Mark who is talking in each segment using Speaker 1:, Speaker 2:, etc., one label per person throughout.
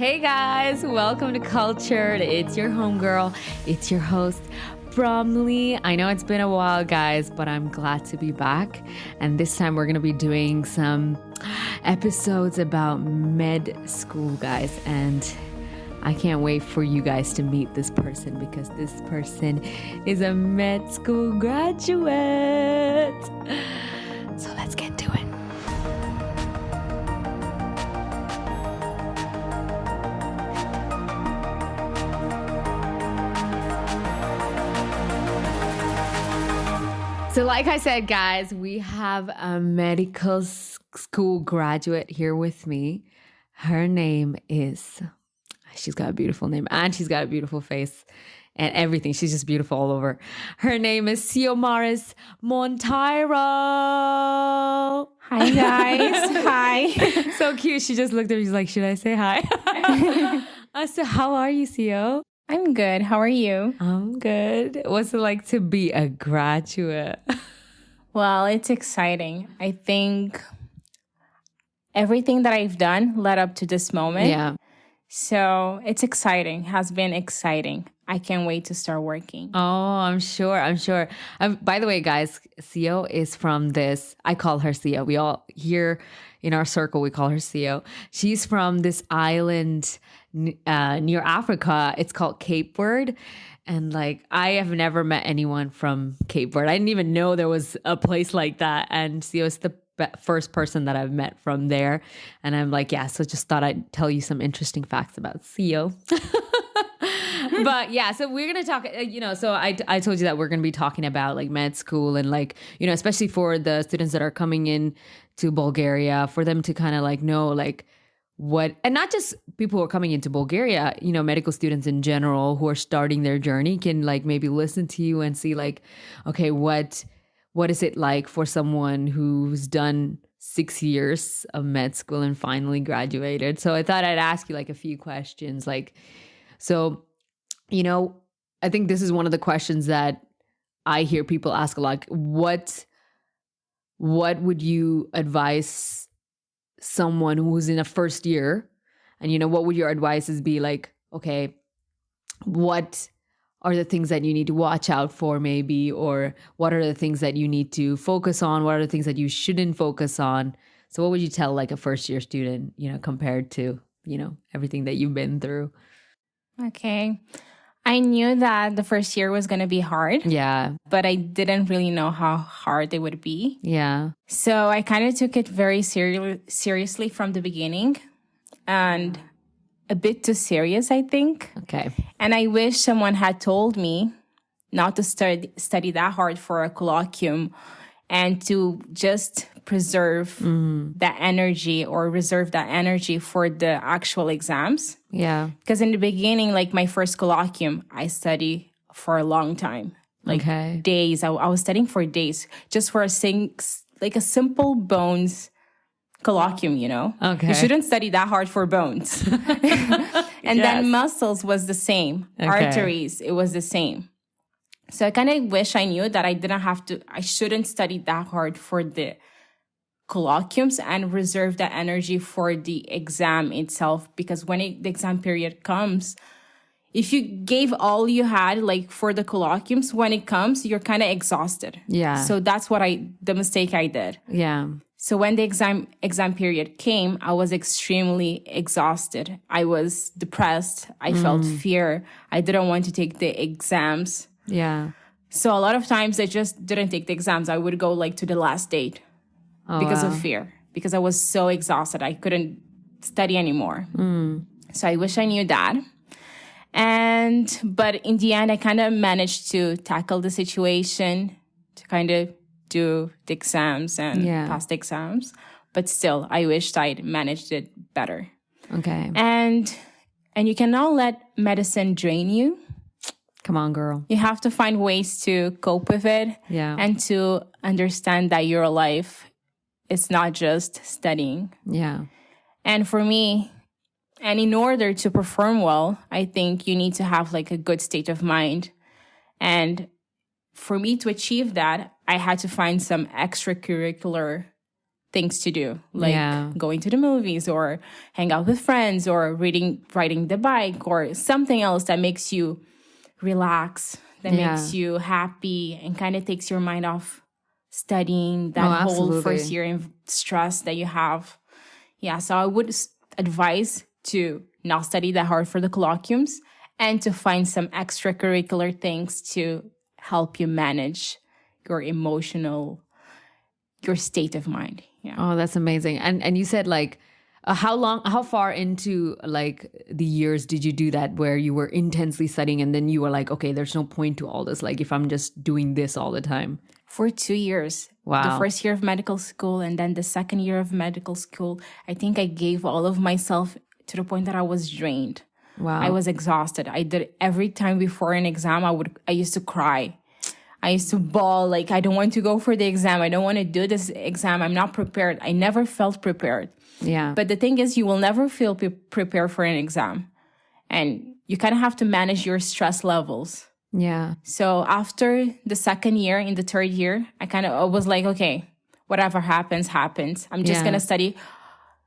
Speaker 1: Hey guys, welcome to Cultured. It's your homegirl. It's your host, Bromley. I know it's been a while, guys, but I'm glad to be back. And this time we're going to be doing some episodes about med school, guys. And I can't wait for you guys to meet this person because this person is a med school graduate. So let's get to it. So like I said, guys, we have a medical school graduate here with me. Her name is, she's got a beautiful name and she's got a beautiful face and everything. She's just beautiful all over. Her name is Ciomaris Monteiro.
Speaker 2: Hi, guys. Hi.
Speaker 1: So cute. She just looked at me. She's like, should I say hi? So how are you, Cio?
Speaker 2: I'm good. How are you?
Speaker 1: I'm good. What's it like to be a graduate?
Speaker 2: Well, it's exciting. I think everything that I've done led up to this moment.
Speaker 1: Yeah.
Speaker 2: So it's exciting. Has been exciting. I can't wait to start working.
Speaker 1: Oh, I'm sure. By the way, guys, Cio is from this. I call her Cio. We all here in our circle, we call her Cio. She's from this island near Africa. It's called Cape Verde. And like, I have never met anyone from Cape Verde. I didn't even know there was a place like that. And Cio is the first person that I've met from there. And I'm like, yeah, so just thought I'd tell you some interesting facts about Cio. But yeah, so we're going to talk, so I told you that we're going to be talking about like med school and like, especially for the students that are coming in to Bulgaria, for them to kind of like know like what, and not just people who are coming into Bulgaria, medical students in general who are starting their journey can like maybe listen to you and see like, okay, what is it like for someone who's done 6 years of med school and finally graduated? So I thought I'd ask you like a few questions. Like, so, I think this is one of the questions that I hear people ask a lot. What would you advise someone who's in a first year? And, what would your advices be like, okay, what are the things that you need to watch out for maybe? Or what are the things that you need to focus on? What are the things that you shouldn't focus on? So what would you tell like a first year student, compared to, everything that you've been through?
Speaker 2: Okay. I knew that the first year was going to be hard.
Speaker 1: Yeah.
Speaker 2: But I didn't really know how hard it would be.
Speaker 1: Yeah.
Speaker 2: So I kind of took it very seriously from the beginning and a bit too serious, I think.
Speaker 1: Okay.
Speaker 2: And I wish someone had told me not to study that hard for a colloquium and to just preserve that energy or reserve that energy for the actual exams.
Speaker 1: Yeah.
Speaker 2: Because in the beginning, like my first colloquium, I studied for a long time. Like days. I was studying for days just for a simple bones colloquium,
Speaker 1: Okay.
Speaker 2: You shouldn't study that hard for bones. And then muscles was the same. Okay. Arteries, it was the same. So I kind of wish I knew that I shouldn't study that hard for the colloquiums and reserve that energy for the exam itself. Because when the exam period comes, if you gave all you had, like for the colloquiums, when it comes, you're kind of exhausted.
Speaker 1: Yeah.
Speaker 2: So that's the mistake I did.
Speaker 1: Yeah.
Speaker 2: So when the exam period came, I was extremely exhausted. I was depressed. I felt fear. I didn't want to take the exams.
Speaker 1: Yeah.
Speaker 2: So a lot of times I just didn't take the exams. I would go like to the last date because of fear, because I was so exhausted. I couldn't study anymore. So I wish I knew that. But in the end, I kind of managed to tackle the situation, to kind of do the exams and pass the exams. But still, I wished I'd managed it better.
Speaker 1: Okay.
Speaker 2: And you cannot let medicine drain you.
Speaker 1: Come on, girl.
Speaker 2: You have to find ways to cope with it.
Speaker 1: Yeah.
Speaker 2: And to understand that your life is not just studying.
Speaker 1: Yeah.
Speaker 2: And for me, and in order to perform well, I think you need to have like a good state of mind. And for me to achieve that, I had to find some extracurricular things to do, like going to the movies or hang out with friends or riding the bike or something else that makes you relax, that makes you happy and kind of takes your mind off studying that whole first year in stress that you have. Yeah, so I would advise to not study that hard for the colloquiums and to find some extracurricular things to help you manage your state of mind. Yeah.
Speaker 1: Oh, that's amazing. And you said like, how far into like the years did you do that where you were intensely studying and then you were like, okay, there's no point to all this. Like if I'm just doing this all the time.
Speaker 2: For 2 years.
Speaker 1: Wow.
Speaker 2: The first year of medical school and then the second year of medical school, I think I gave all of myself to the point that I was drained.
Speaker 1: Wow.
Speaker 2: I was exhausted. I did every time before an exam, I used to cry. I used to bawl, like, I don't want to go for the exam. I don't want to do this exam. I'm not prepared. I never felt prepared.
Speaker 1: Yeah.
Speaker 2: But the thing is, you will never feel prepared for an exam. And you kind of have to manage your stress levels.
Speaker 1: Yeah.
Speaker 2: So after the second year, in the third year, I was like, okay, whatever happens, happens. I'm just going to study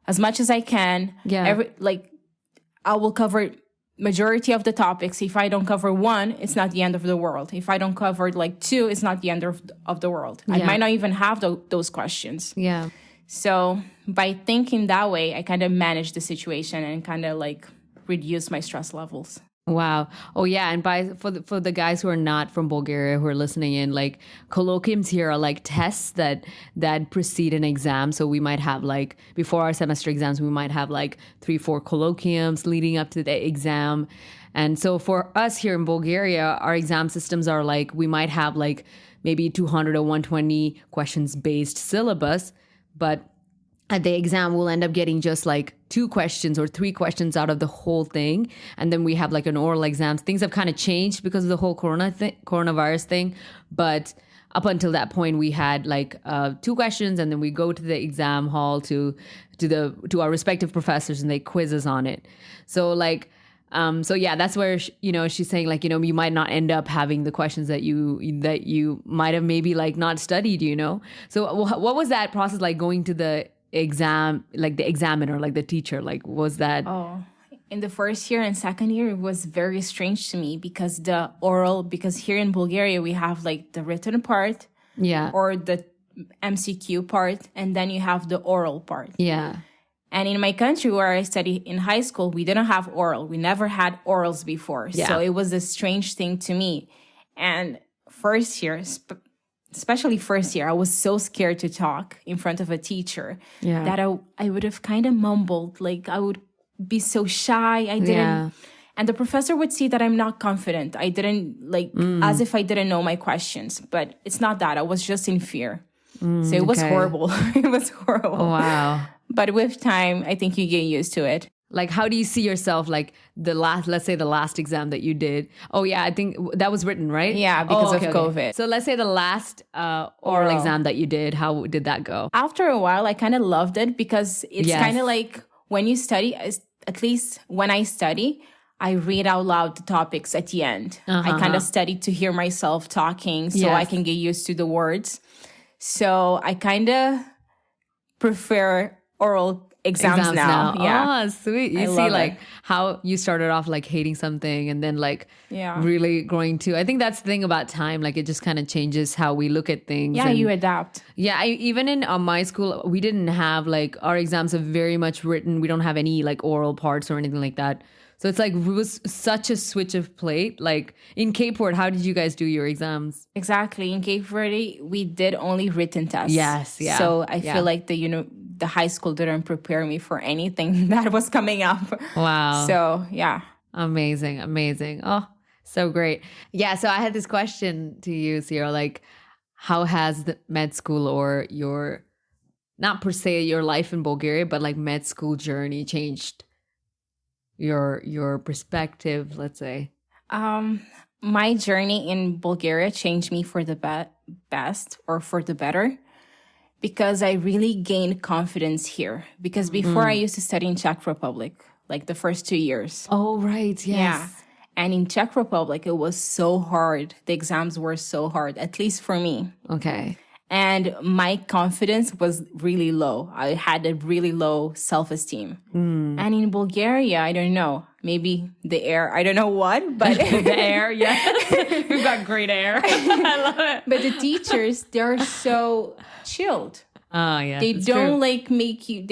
Speaker 2: as much as I can.
Speaker 1: Yeah.
Speaker 2: I will cover majority of the topics. If I don't cover one, it's not the end of the world. If I don't cover like two, it's not the end of the world. I might not even have those questions.
Speaker 1: Yeah.
Speaker 2: So by thinking that way, I kind of managed the situation and kind of like reduced my stress levels.
Speaker 1: Wow. Oh yeah. And for the guys who are not from Bulgaria who are listening in, like colloquiums here are like tests that precede an exam. So we might have like before our semester exams, we might have like 3-4 colloquiums leading up to the exam. And so for us here in Bulgaria, our exam systems are like we might have like maybe 200 or 120 questions based syllabus, but at the exam, we'll end up getting just like 2 questions or 3 questions out of the whole thing. And then we have like an oral exam. Things have kind of changed because of the whole coronavirus thing. But up until that point, we had like 2 questions and then we go to the exam hall to our respective professors and they quiz us on it. So like, so yeah, that's where, she's saying like, you might not end up having the questions that you might have maybe like not studied, So what was that process like going to the exam, like the examiner, like the teacher, like was that?
Speaker 2: Oh, in the first year and second year, it was very strange to me because because here in Bulgaria, we have like the written part or the MCQ part, and then you have the oral part.
Speaker 1: Yeah.
Speaker 2: And in my country where I studied in high school, we didn't have oral. We never had orals before. Yeah. So it was a strange thing to me. And first year, especially first year, I was so scared to talk in front of a teacher that I would have kind of mumbled. Like I would be so shy. I didn't. And the professor would see that I'm not confident. I didn't as if I didn't know my questions, but it's not that. I was just in fear. So it was horrible. It was horrible.
Speaker 1: Oh, wow.
Speaker 2: But with time, I think you get used to it.
Speaker 1: Like, how do you see yourself, like, let's say the last exam that you did? Oh, yeah, I think that was written, right?
Speaker 2: Yeah, because of COVID.
Speaker 1: So let's say the last oral exam that you did, how did that go?
Speaker 2: After a while, I kind of loved it because it's kind of like when you study, at least when I study, I read out loud the topics at the end. I kind of study to hear myself talking so I can get used to the words. So I kind of prefer oral exams now. Yeah.
Speaker 1: Oh, sweet. You see like how you started off like hating something and then like really growing to. I think that's the thing about time. Like it just kind of changes how we look at things.
Speaker 2: Yeah, you adapt.
Speaker 1: Yeah. Even in my school, we didn't have like our exams are very much written. We don't have any like oral parts or anything like that. So it's like, it was such a switch of plate. Like in Cape Verde, how did you guys do your exams?
Speaker 2: Exactly. In Cape Verde, we did only written tests.
Speaker 1: Yes. Yeah.
Speaker 2: So I feel like the high school didn't prepare me for anything that was coming up.
Speaker 1: Wow.
Speaker 2: So yeah.
Speaker 1: Amazing. Amazing. Oh, so great. Yeah. So I had this question to you, Sierra, like how has the med school or your, not per se your life in Bulgaria, but like med school journey changed your perspective, let's say?
Speaker 2: My journey in Bulgaria changed me for the best or for the better because I really gained confidence here. Because before I used to study in Czech Republic, like the first 2 years.
Speaker 1: Oh, right. Yes.
Speaker 2: Yeah. And in Czech Republic, it was so hard. The exams were so hard, at least for me.
Speaker 1: Okay.
Speaker 2: And my confidence was really low. I had a really low self-esteem. And in Bulgaria, I don't know, maybe the air, I don't know what, but
Speaker 1: the air, yes. We've got great air. I love it.
Speaker 2: But the teachers, they're so chilled.
Speaker 1: Oh, yeah.
Speaker 2: They don't like make you,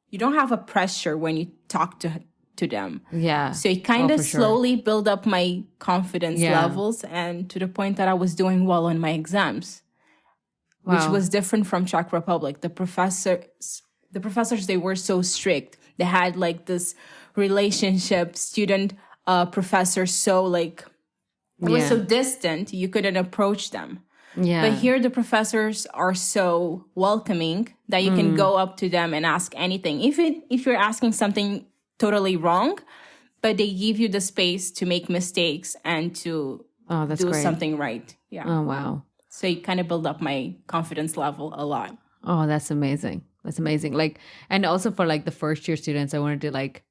Speaker 2: you don't have a pressure when you talk to them.
Speaker 1: Yeah.
Speaker 2: So it kind of slowly built up my confidence levels, and to the point that I was doing well on my exams. Which was different from Czech Republic. The professors, they were so strict. They had like this relationship, student, professor, so like, it was so distant, you couldn't approach them. Yeah. But here the professors are so welcoming that you can go up to them and ask anything. Even if you're asking something totally wrong, but they give you the space to make mistakes and to do something right. Yeah.
Speaker 1: Oh, wow.
Speaker 2: So it kind of built up my confidence level a lot.
Speaker 1: Oh, that's amazing. That's amazing. Like, and also for like the first year students, I wanted to like,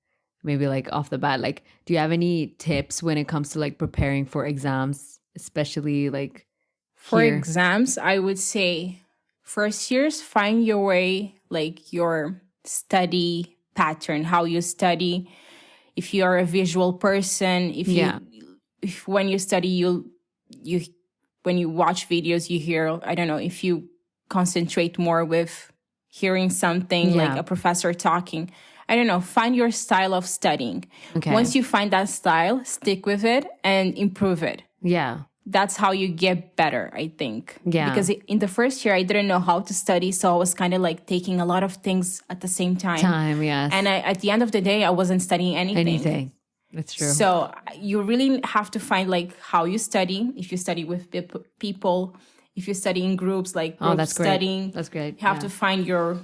Speaker 1: maybe like off the bat, like, do you have any tips when it comes to like preparing for exams, especially like
Speaker 2: for
Speaker 1: here?
Speaker 2: Exams? I would say first years, find your way, like your study pattern, how you study. If you are a visual person, if when you study, when you watch videos, you hear, I don't know, if you concentrate more with hearing something like a professor talking, I don't know, find your style of studying. Okay. Once you find that style, stick with it and improve it. Yeah. That's how you get better, I think. Yeah. Because in the first year, I didn't know how to study. So I was kind of like taking a lot of things at the same time. Yes. And at the end of the day, I wasn't studying anything. That's true. So you really have to find like how you study. If you study with people, if you study in groups, like group studying. That's great. You have to find your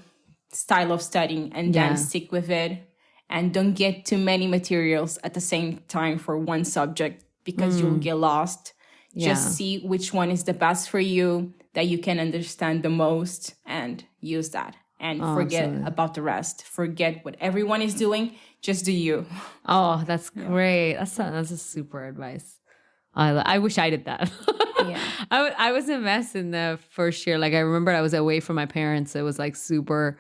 Speaker 2: style of studying and then stick with it. And don't get too many materials at the same time for one subject because you'll get lost. Just see which one is the best for you, that you can understand the most, and use that. And forget about the rest. Forget what everyone is doing. Just do you. Oh, that's great. That's a super advice. I wish I did that. I was a mess in the first year. Like I remember I was away from my parents. It was like super.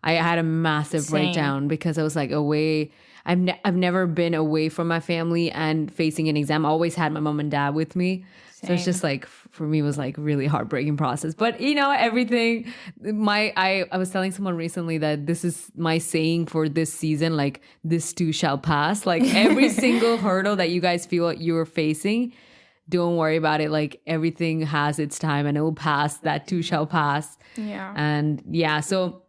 Speaker 2: I had a massive breakdown because I was like away. I've never been away from my family and facing an exam. I always had my mom and dad with me. So it's just like, for me, it was like really heartbreaking process. But you know, everything, I was telling someone recently that this is my saying for this season, like this too shall pass. Like every single hurdle that you guys feel you're facing, don't worry about it. Like everything has its time and it will pass. That too shall pass. Yeah. And so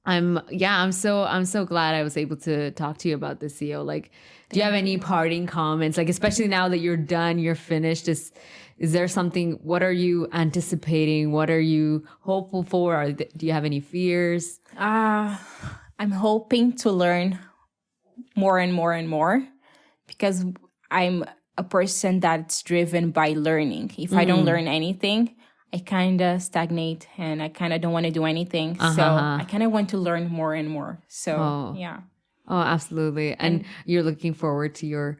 Speaker 2: I'm so glad I was able to talk to you about this, CEO. Like, do you have any parting comments? Like, especially now that you're done, you're finished. Is there something? What are you anticipating? What are you hopeful for? Or do you have any fears? I'm hoping to learn more and more and more, because I'm a person that's driven by learning. If I don't learn anything, I kind of stagnate and I kind of don't want to do anything. So I kind of want to learn more and more. So, yeah. Oh, absolutely. And you're looking forward to your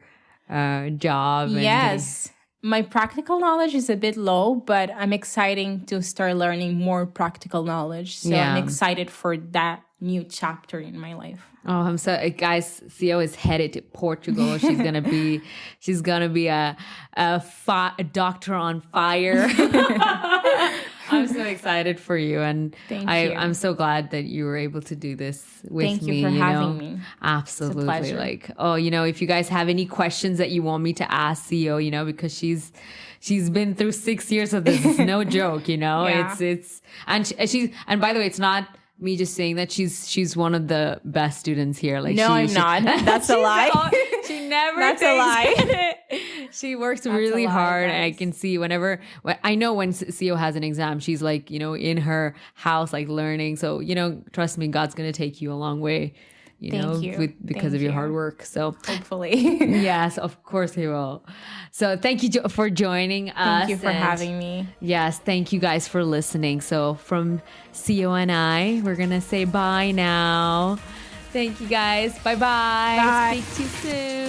Speaker 2: job. Yes. My practical knowledge is a bit low, but I'm excited to start learning more practical knowledge. So I'm excited for that new chapter in my life. Oh, I'm so, guys, Theo is headed to Portugal. She's gonna be a doctor on fire. I'm so excited for you, and I'm so glad that you were able to do this with me. Thank you for having me. Absolutely. It's a pleasure. Like, if you guys have any questions that you want me to ask Theo, because she's been through 6 years of this. It's no joke, Yeah. It's and by the way, it's not me just saying that she's one of the best students here. Like, no, I'm not. That's a lie. She never. That's a lie. She works really hard. Guys. I can see I know when CEO has an exam, she's like, in her house, like learning. So, trust me, God's going to take you a long way, because of your hard work. So hopefully. Yes, of course he will. So thank you for joining us. Thank you for having me. Yes, thank you guys for listening. So from CEO and I, we're going to say bye now. Thank you guys. Bye-bye. Bye. Speak to you soon.